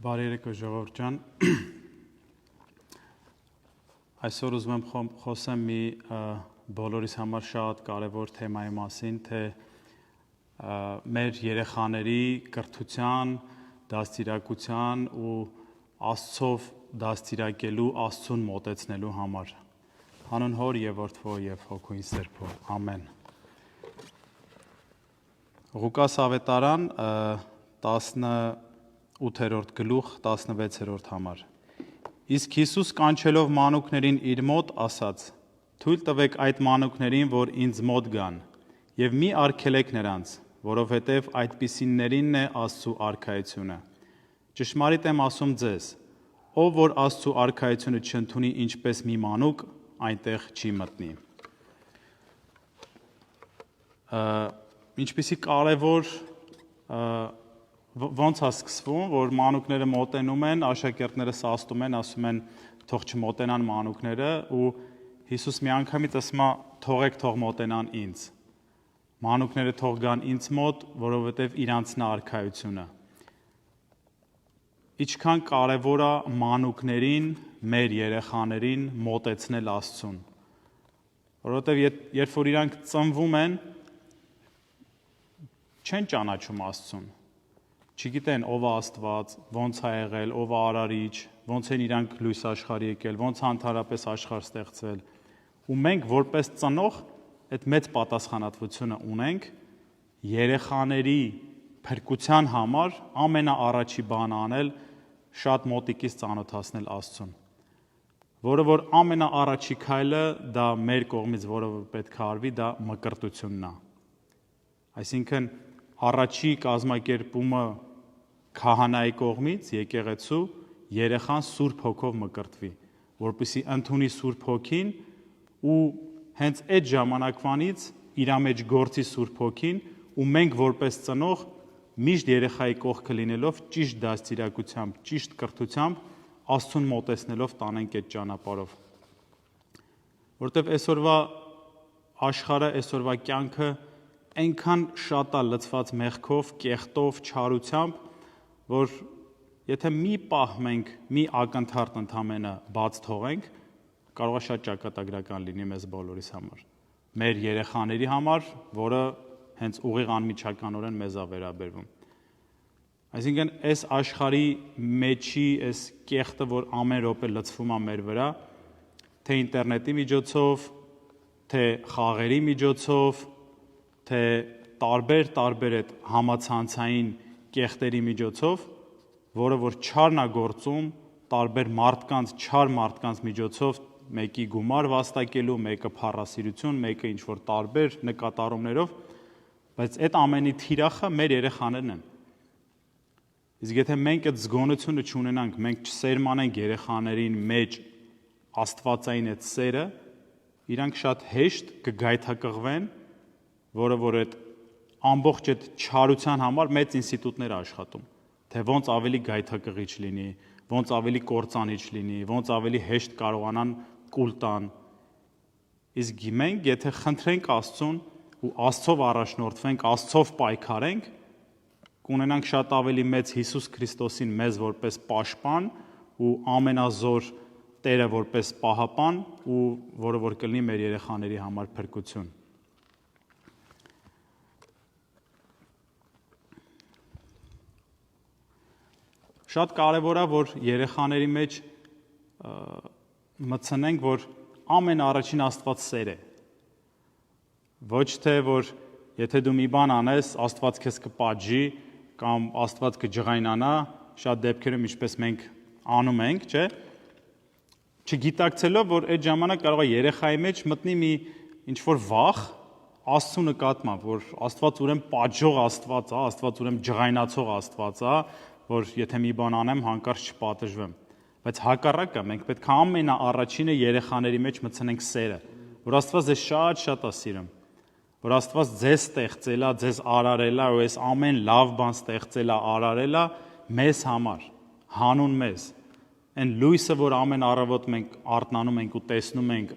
Բարի երեկո ժողովուրդ ջան։ Այսօր ուզում եմ խոսեմ մի բոլորիս համար շատ կարևոր թեմայի մասին, թե մեր երեխաների կրթության, դաստիարակության ու Աստծով դաստիարակելու, Աստծուն մոտեցնելու համար։ Հանուն Հոր եւ Որդու եւ Հոգուի Սրբո։ Ամեն։ Ղուկաս ավետարան 18-րդ գլուխ 16-րդ համար։ Իսկ Հիսուս կանչելով մանուկներին իր մոտ ասաց. Թույլ տվեք այդ մանուկներին, որ ինձ մոտ գան, եւ մի արգելեք նրանց, որովհետեւ այդպիսիններինն է Աստծու արքայությունը։ Ճշմարիտ եմ ասում ձեզ, ով որ Աստծու արքայությունը չընդունի ինչպես մի մանուկ, այնտեղ չի մտնի։ Ինչպիսի կարևոր ոնց է սկսվում, որ մանուկները մոտենում են, աշակերտները սաստում են, ասում են թող չմոտենան մանուկները ու Հիսուս միանգամից ասում է թողեք թող մոտենան ինձ։ Մանուկները թող գան ինձ մոտ, որովհետև իրանցն է արքայությունը։ Ինչքան կարևոր է մանուկներին, մեր երեխաներին մոտեցնել Աստծուն։ Որովհետև երբ որ իրանք ծնվում են, չեն ճանաչում Աստծուն։ Չգիտեն ով է Աստված, ոնց է եղել, ով է արարիչ, ոնց են իրանք լույս աշխարհ եկել, ոնց է ընդհանրապես աշխարհ ստեղծվել։ Ու մենք որպես ծնող այդ մեծ պատասխանատվությունը ունենք երեխաների փրկության համար ամենաառաջի բանը անել շատ մոտիկից ծանոթացնել Աստծուն։ Որը որ ամենաառաջի քայլը դա մեր կողմից որը պետք է արվի, դա մկրտությունն է։ Այսինքն առաջի կազմակերպումը քահանայի կողմից եկեղեցու երեխան Սուրբ Հոգով մկրտվի, որպեսզի ընդունի Սուրբ Հոգին ու հենց այդ ժամանակվանից իր մեջ գործի Սուրբ Հոգին ու մենք որպես ծնող միշտ երեխայի կողքը լինելով ճիշտ դաստիարակությամբ, ճիշտ կրթությամբ Աստծուն մոտեցնելով տանենք այդ ճանապարհով։ Որտեվ այսօրվա աշխարհը, այսօրվա կյանքը այնքան շատ է լցված մեղքով, կեղտով, չարությամբ, որ եթե մի պահ մենք մի ակնթարթ ընդամենը բաց թողենք, կարող է շատ ճակատագրական լինի մեզ բոլորիս համար։ Մեր երեխաների համար, որը հենց ուղիղ անմիջականորեն մեզ է վերաբերվում։ Այսինքն այս աշխարհի մեջի այս կեղտը, որ ամեն րոպե լցվում է մեր վրա, թե ինտերնետի միջոցով, թե խաղերի միջոցով, թե տարբեր այդ համացանցային կեղտերի միջոցով, որը որ չարն է գործում, տարբեր մարդկանց, չար մարդկանց միջոցով մեկի գումար վաստակելու, մեկը փառասիրություն, մեկը ինչ-որ տարբեր նկատառումներով, բայց այդ ամենի թիրախը մեր երեխաներն են։ Իսկ եթե մենք այդ զգոնությունը չունենանք, մենք չսերմանենք երեխաներին մեջ աստվածային այդ սերը, իրանք շատ հեշտ կգայթակղվեն, որը որ այդ ամբողջ այդ չարության համար մեծ ինստիտուտներ աշխատում, թե ոնց ավելի գայթակղիչ լինի, ոնց ավելի կործանիչ լինի, ոնց ավելի հեշտ կարողանան կուլ տան։ Իսկ մենք եթե խնդրենք Աստծուն ու Աստծով առաջնորդվենք, Աստծով պայքարենք, կունենանք շատ ավելի մեծ Հիսուս Քրիստոսին մեզ որպես պաշտպան ու ամենազոր Տերը որպես պահապան ու որը որ կլինի մեր երեխաների համար փրկություն։ Շատ կարևոր է, որ երեխաների մեջ մտցնենք, որ ամենաառաջին Աստված սեր է։ Ոչ թե որ եթե դու մի բան անես, Աստված քեզ կպատժի կամ Աստված կջղայնանա, շատ դեպքերում ինչպես մենք անում ենք, չէ՞։ Չգիտակցելով, որ այդ ժամանակ կարող է երեխայի մեջ մտնի մի ինչ-որ վախ Աստծու նկատմամբ, որ Աստված ուրեմն պատժող Աստված է, Աստված ուրեմն ջղայնացող Աստված է, որ եթե մի բան անեմ, հանկարծ չպատժվեմ։ Բայց հակառակը, մենք պետք է ամենաառաջինը երեխաների մեջ մտցնենք սերը, որ Աստված ձեզ շատ-շատ է սիրում, որ Աստված ձեզ ստեղծել է, ձեզ արարել է, ու այս ամեն լավ բան ստեղծել է, արարել է մեզ համար, հանուն մեզ։ Այն լույսը, որ ամեն առավոտ մենք արթնանում ենք ու տեսնում ենք,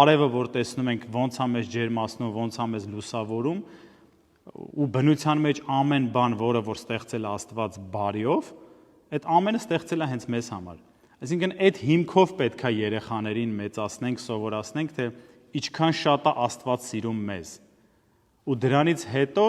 արևը, որ տեսնում ենք, ոնց է մեզ ջերմացնում, ոնց է մեզ լուսավորում, ու բնության մեջ ամեն բան, որը որ ստեղծել է Աստված բարիով, Այդ ամենը ստեղծել է հենց մեզ համար։ Այսինքն այդ հիմքով պետք է երեխաներին մեծացնենք, սովորացնենք, թե ինչքան շատ է Աստված սիրում մեզ։ Ու դրանից հետո,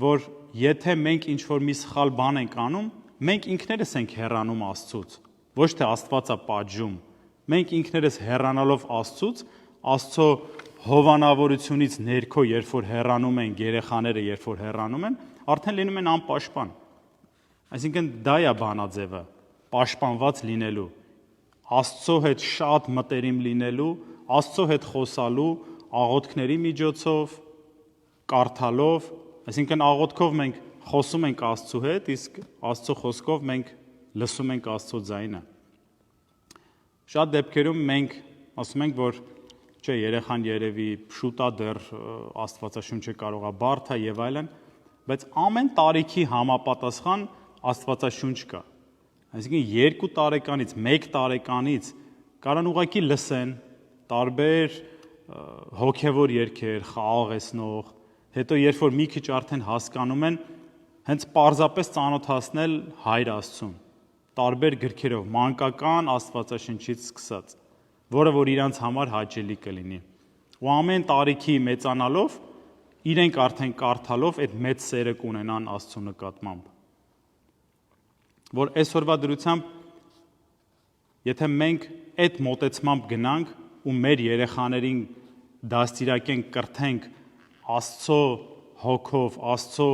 որ եթե մենք ինչ-որ մի սխալ բան ենք անում, մենք ինքներս ենք հեռանում Աստծուց, ոչ թե Աստվածը պատժում։ Մենք ինքներս հեռանալով Աստծուց, Աստծո հովանավորությունից ներքո, երբ որ հեռանում են երեխաները, երբ որ հեռանում են, արդեն լինում են անպաշտպան։ Այսինքն դա է բանաձևը, պաշտպանված լինելու, Աստծո հետ շատ մտերիմ լինելու, Աստծո հետ խոսալու, աղոթքների միջոցով, կարդալով, այսինքն աղոթքով մենք խոսում ենք Աստծո հետ, իսկ Աստծո խոսքով մենք լսում ենք Աստծո ձայնը։ Շատ դեպքերում մենք ասում ենք, որ չէ, երեխան երևի շուտ է դեռ Աստվածաշունչը կարող է բարդ է եւ այլն, բայց ամեն տարիքի համապատասխան Աստվածաշունչ կա։ Այսինքն 2 տարեկանից, 1 տարեկանից կարան ուղղակի լսեն տարբեր հոգևոր երգեր, խաղաղեցնող, հետո երբ որ մի քիչ արդեն հասկանում են, հենց պարզապես ծանոթացնել Հայր Աստծուն, տարբեր գրքերով, մանկական Աստվածաշնչից սկսած, որը որ իրանց համար հաճելի կլինի։ Ու ամեն տարիքի մեծանալով իրենք արդեն կարդալով այդ մեծ սերը կունենան Աստծո նկատմամբ։ Որ այսօրվա դրությամբ եթե մենք այդ մոտեցմամբ գնանք ու մեր երեխաներին դաստիարակենք, կրթենք Աստծո հոգով, Աստծո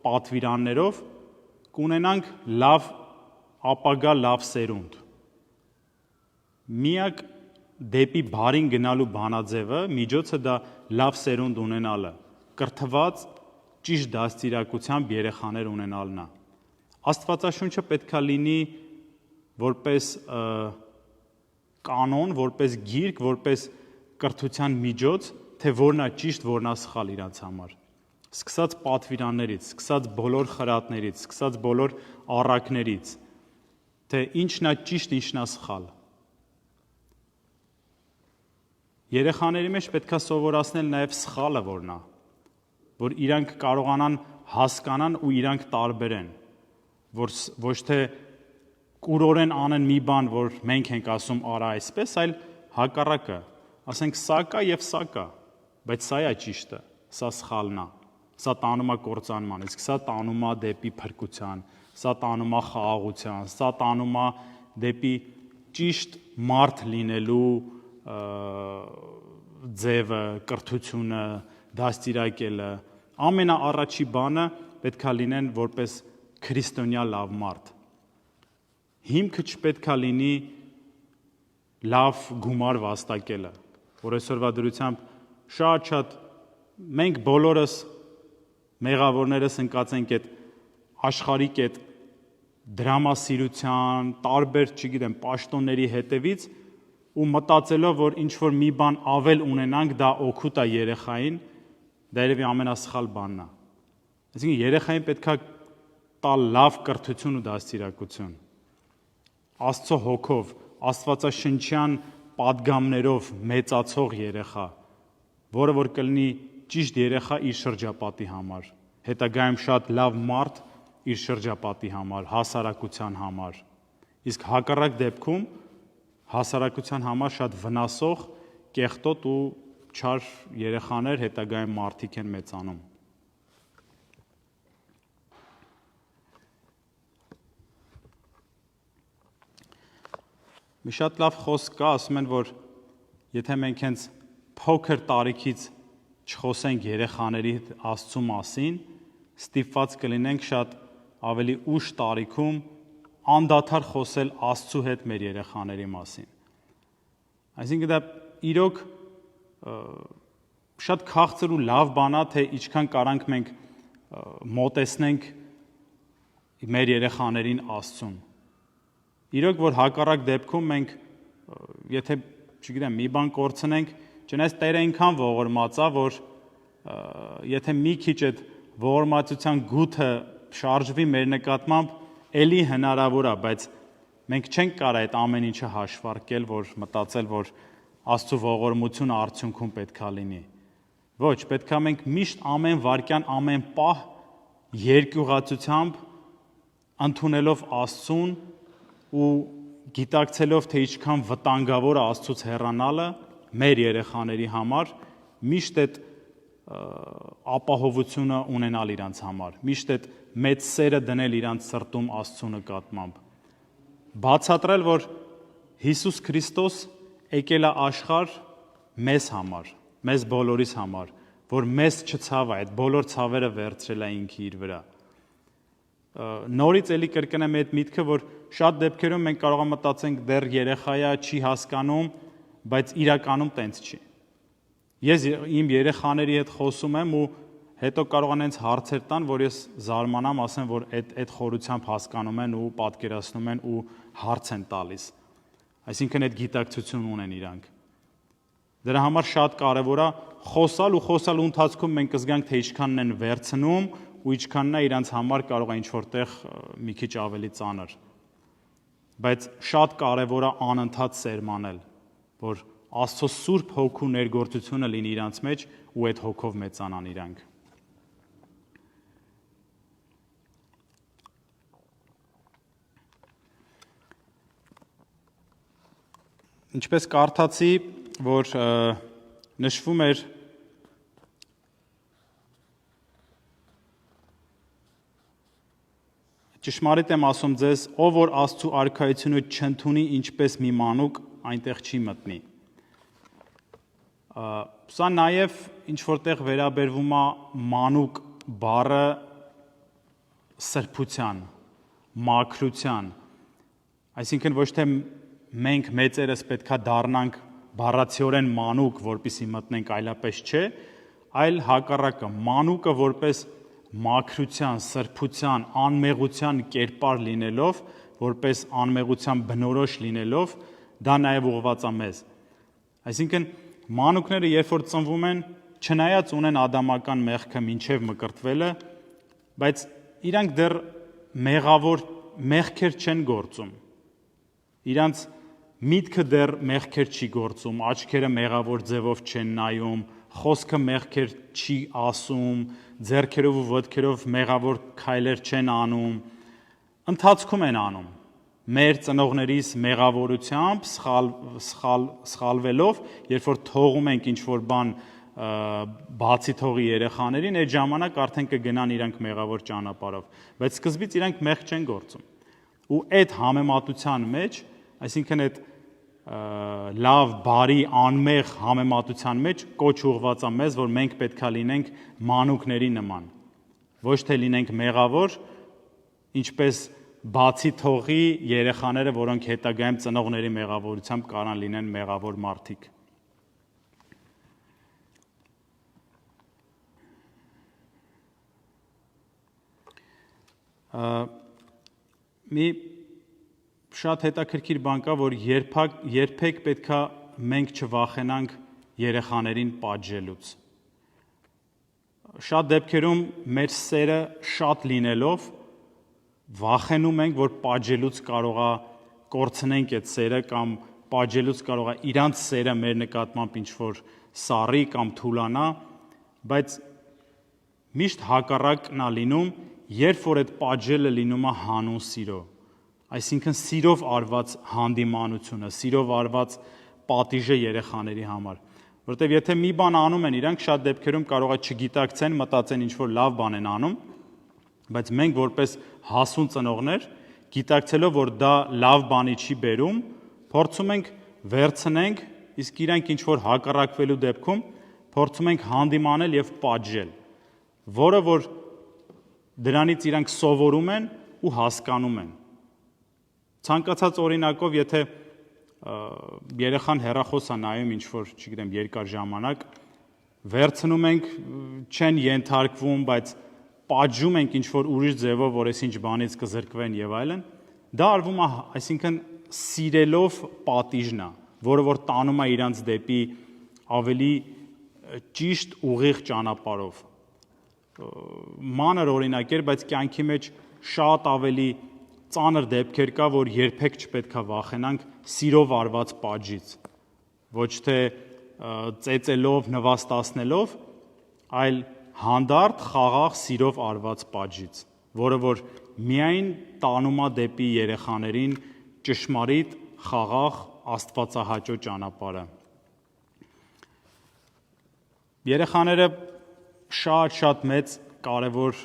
պատվիրաններով, կունենանք լավ ապագա, լավ սերունդ։ Միակ դեպի բարին գնալու բանաձևը, միջոցը դա լավ սերունդ ունենալը, կրթված ճիշտ դաստիարակությամբ երեխաներ ունենալն է։ Աստվածաշունչը պետք է լինի որպես կանոն, որպես գիրք, որպես կրթության միջոց, թե որն է ճիշտ, որն է սխալ իրանց համար։ Սկսած պատվիրաններից, սկսած բոլոր խրատներից, սկսած բոլոր առակներից, թե ինչն է ճիշտ, ինչն է սխալ։ Երեխաների մեջ պետք է սովորացնել նաև սխալը որն է, որ իրանք կարողանան հասկանան ու իրանք տարբերեն, որ ոչ թե կուրորեն անեն մի բան, որ մենք ենք ասում արա այսպես, այլ հակառակը, ասենք սա կա եւ սա կա, բայց սա է ճիշտը, սա սխալն է, սա տանում է կործանման, իսկ սա տանում է դեպի փրկության, սա տանում է խաղաղության, սա տանում է դեպի ճիշտ մարդ լինելու ձևը, կրթությունը, դաստիարակելը, ամենաառաջի բանը պետք է լինեն որպես քրիստոնյա լավ մարդ։ Հիմքը չպետք է լինի լավ գումար վաստակելը, որ այսօրվա դրությամբ շատ մենք բոլորս մեղավորներս ընկած ենք այդ աշխարհիկ այդ դրամասիրության, տարբեր, չգիտեմ, պաշտոնների հետևից ու մտածելով, որ ինչ-որ մի բան ավել ունենանք, դա օգուտ է երեխային, դա երևի ամենասխալ բանն է։ Այսինքն երեխային պետք է տալ լավ կրթություն ու դաստիարակություն։ Աստծո հոգով, աստվածաշնչյան պատգամներով մեծացող երեխա, որը որ կլինի ճիշտ երեխա իր շրջապատի համար, հետագայում շատ լավ մարդ իր շրջապատի համար, հասարակության համար։ Իսկ հակառակ դեպքում հասարակության համար շատ վնասող, կեղտոտ ու չար երեխաներ հետագայում մարդիկ են մեծանում։ Մի շատ լավ խոսք կա, ասում են, որ եթե մենք հենց փոքր տարիքից չխոսենք երեխաների Աստծու մասին, ստիպված կլինենք շատ ավելի ուշ տարիքում անդադար խոսել Աստծու հետ մեր երեխաների մասին։ Այսինքն դա իրոք շատ քաղցր ու լավ բան է, թե ինչքան կարանք մենք մոտեցնենք մեր երեխաներին Աստծուն։ Իրոք որ հակառակ դեպքում մենք եթե, չգիտեմ, մի բան կորցնենք, չնայած Տերը այնքան ողորմած է, որ եթե մի քիչ այդ ողորմածության գութը շարժվի մեր նկատմամբ, էլի հնարավոր է, բայց մենք չենք կարող այդ ամեն ինչը հաշվարկել, որ մտածել, որ Աստծո ողորմությունը արդյունքում պետք է լինի։ Ոչ, պետք է մենք միշտ ամեն վարքյան, ամեն պահ երկյուղացությամբ ընդունելով Աստծուն ու գիտակցելով, թե ինչքան վտանգավոր է Աստծուց հեռանալը մեր երեխաների համար, միշտ այդ ապահովությունը ունենալ իրանց համար, միշտ այդ մեծ սերը դնել իրանց սրտում Աստծու նկատմամբ, բացատրել, որ Հիսուս Քրիստոս եկել է աշխարհ մեզ համար, մեզ բոլորիս համար, որ մեզ չցավ այդ բոլոր ցավերը վերցրել է ինքը իր վրա։ Նորից էլի կրկնեմ այդ միտքը, որ շատ դեպքերում մենք կարող ենք մտածենք դեռ երեխա է, չի հասկանում, բայց իրականում տենց չի։ Ես իմ երեխաների հետ խոսում եմ ու հետո կարող են հենց հարցեր տան, որ ես զարմանամ, ասեմ, որ այդ խորությամբ հասկանում են ու պատկերացնում են ու հարց են տալիս։ Այսինքն այդ գիտակցություն ունեն իրանք։ Դրա համար շատ կարևոր է խոսալ ու խոսալու ընթացքում մենք կզգանք, թե ինչքանն են վերցնում ու ինչքանն է իրանց համար կարող է ինչ-որտեղ մի քիչ ավելի ծանր։ Բայց շատ կարևոր է անընդհատ սերմանել, որ Աստծո Սուրբ Հոգու ներգործությունը լինի իրանց մեջ ու այդ հոգով մեծանան իրանք։ Ինչպես կարդացի, որ նշվում էր ճշմարիտ եմ ասում ձեզ, ով որ Աստծու արքայությունը չընդունի ինչպես մի մանուկ, այնտեղ չի մտնի։ Սա նաև ինչ-որտեղ վերաբերվում է մանուկ բառը սրբության, մաքրության, այսինքն ոչ թե մենք մեծերս պետքա դառնանք բառացիորեն մանուկ, որպեսզի մտնենք այլապես չէ, այլ հակառակը, մանուկը որպես մաքրության, սրբության, անմեղության կերպար լինելով, որպես անմեղության բնորոշ լինելով, դա նաև ուղղված է մեզ։ Այսինքն մանուկները երբ որ ծնվում են, չնայած ունեն ադամական մեղքը մինչև մկրտվելը, բայց իրանք դեռ մեղավոր մեղքեր չեն գործում։ Իրանց միտքը դեռ մեղքեր չի գործում, աչքերը մեղավոր ձևով չեն նայում, խոսքը մեղքեր չի ասում, ձեռքերով ու ոտքերով մեղավոր քայլեր չեն անում, ընթացքում են անում։ Մեր ծնողներիս մեղավորությամբ սխալվելով, երբ որ թողում ենք ինչ-որ բան բացի թողի երեխաներին, այդ ժամանակ արդեն կգնան իրանք մեղավոր ճանապարհով, բայց սկզբից իրանք մեղք չեն գործում։ Ու այդ համեմատության մեջ, այսինքն այդ լավ, բարի, անմեղ համեմատության մեջ կոչ ուղղված է մեզ, որ մենք պետքա լինենք մանուկների նման, ոչ թե լինենք մեղավոր, ինչպես բացի թողի երեխաները, որոնք հետագայում ծնողների մեղավորությամբ կարան լինեն մեղավոր մարդիկ։ Մի շատ հետաքրքիր բան կա, որ երբեք պետքա մենք չվախենանք երեխաներին պատժելուց։ Շատ դեպքերում մեր սերը շատ լինելով վախենում ենք, որ պատժելուց կարող է կորցնենք այդ սերը կամ պատժելուց կարող է իրանց սերը մեր նկատմամբ ինչ-որ սառի կամ թուլանա, բայց միշտ հակառակն է լինում, երբ որ այդ պատժելը լինում է հանուն սիրո, այսինքն սիրով արված հանդիմանությունը, սիրով արված պատիժը երեխաների համար, որովհետև եթե մի բան անում են իրանք, շատ դեպքերում կարող է չգիտակցեն, մտածեն ինչ-որ լավ բան են անում, բայց մենք որպես հասուն ծնողներ, գիտակցելով, որ դա լավ բանի չի բերում, փորձում ենք վերցնենք, իսկ իրանք ինչ-որ հակառակվելու դեպքում փորձում ենք հանդիմանել և պատժել, որը որ դրանից իրանք սովորում են ու հասկանում են։ Ցանկացած օրինակով, եթե երեխան հեռախոս է նայում ինչ-որ, չգիտեմ, երկար ժամանակ, վերցնում ենք, չեն ենթարկվում, բայց պատժում ենք ինչ-որ ուրիշ ձևով, որ այս ինչ բանից կզրկվեն և այլն, դա արվում է, այսինքն սիրելով պատիժն է, որը որ տանում է իրանց դեպի ավելի ճիշտ ուղիղ ճանապարհով։ Մանր օրինակ էր, բայց կյանքի մեջ շատ ավելի ծանր դեպքեր կա, որ երբեք չպետք է վախենանք սիրով արված պատժից, ոչ թե ծեծելով, նվաստացնելով, այլ հանդարտ, խաղաղ, սիրով արված պատժից, որը որ միայն տանում է դեպի երեխաներին ճշմարիտ, խաղաղ, աստվածահաճո ճանապարհը։ Երեխաները շատ մեծ կարևոր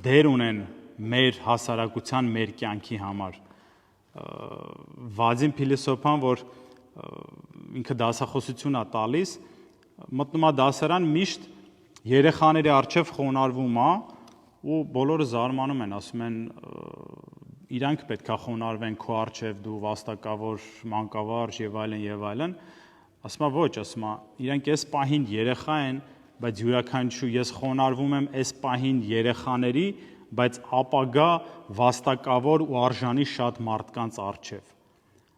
դեր ունեն մեր հասարակության, մեր կյանքի համար։ Վադիմ փիլիսոփան, որ ինքը դասախոսություն է տալիս, մտնում է դասարան, միշտ երեխաների առջև խոնարհվում է ու բոլորը զարմանում են, ասում են իրանք պետքա խոնարհվեն քո առջև, դու վաստակավոր, մանկավարժ եւ այլն, ասում է ոչ, ասում է իրանք այս պահին երեխա են, բայց յուրաքանչյուր ես խոնարհվում եմ այս պահին երեխաների, բայց ապագա վաստակավոր ու արժանի շատ մարդկանց առջև։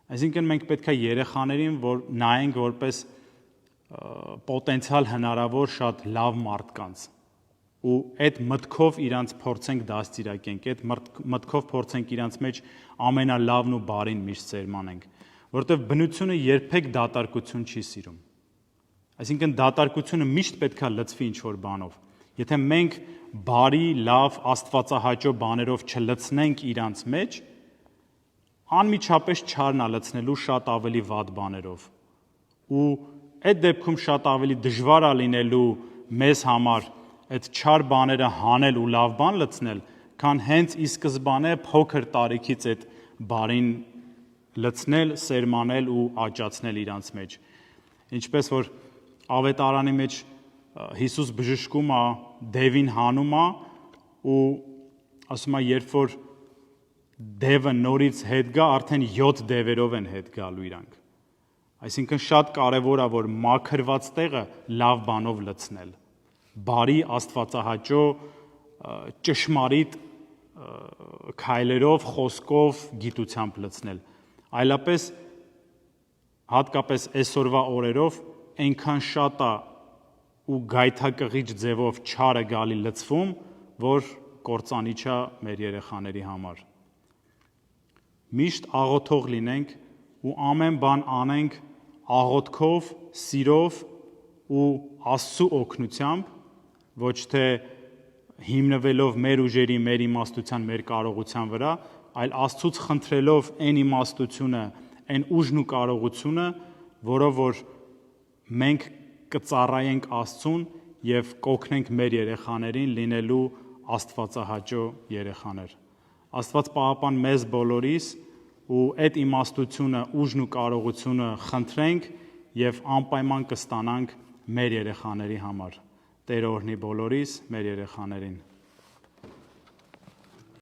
Այսինքն մենք պետք է երեխաներին որ նայենք որպես պոտենցիալ հնարավոր շատ լավ մարդկանց ու այդ մտքով իրանց փորձենք դաստիարակենք, այդ մտքով փորձենք իրանց մեջ ամենալավն ու բարին միշտ սերմանենք, որովհետև բնությունը երբեք դատարկություն չի սիրում։ Այսինքն դատարկությունը միշտ պետքա լցվի ինչ-որ բանով։ Եթե մենք բարի, լավ, աստվածահաճո բաներով չլցնենք իրանց մեջ, անմիջապես չարն է լցնելու շատ ավելի վատ բաներով։ Ու այդ դեպքում շատ ավելի դժվար է լինելու մեզ համար այդ չար բաները հանել ու լավ բան լցնել, քան հենց ի սկզբանե փոքր տարիքից այդ բարին լցնել, սերմանել ու աճացնել իրանց մեջ։ Ինչպես որ ավետարանի մեջ Հիսուս բժշկում է, դևին հանում է ու ասում է, երբ որ դևը նորից հետ գա, արդեն 7 դևերով են հետ գալու իրանք։ Այսինքն շատ կարևոր է, որ մաքրված տեղը լավ բանով լցնել, բարի, աստվածահաճո, ճշմարիտ քայլերով, խոսքով, գիտությամբ լցնել։ Այլապես հատկապես այսօրվա օրերով այնքան շատ է ու գայթակղիչ ձևով չարը գալի լցվում, որ կործանիչ է մեր երեխաների համար։ Միշտ աղոթող լինենք ու ամեն բան անենք աղոթքով, սիրով ու Աստծու օգնությամբ, ոչ թե հիմնվելով մեր ուժերի, մեր իմաստության, մեր կարողության վրա, այլ Աստծուց խնդրելով այն իմաստությունը, այն ուժն ու կարողությունը, որով որ մենք կծառայենք Աստծուն եւ կօգնենք մեր երեխաներին լինելու աստվածահաճո երեխաներ։ Աստված պահապան մեզ բոլորիս ու այդ իմաստությունը, ուժն ու կարողությունը խնդրենք եւ անպայման կստանանք մեր երեխաների համար։ Տերը օրհնի բոլորիս մեր երեխաներին։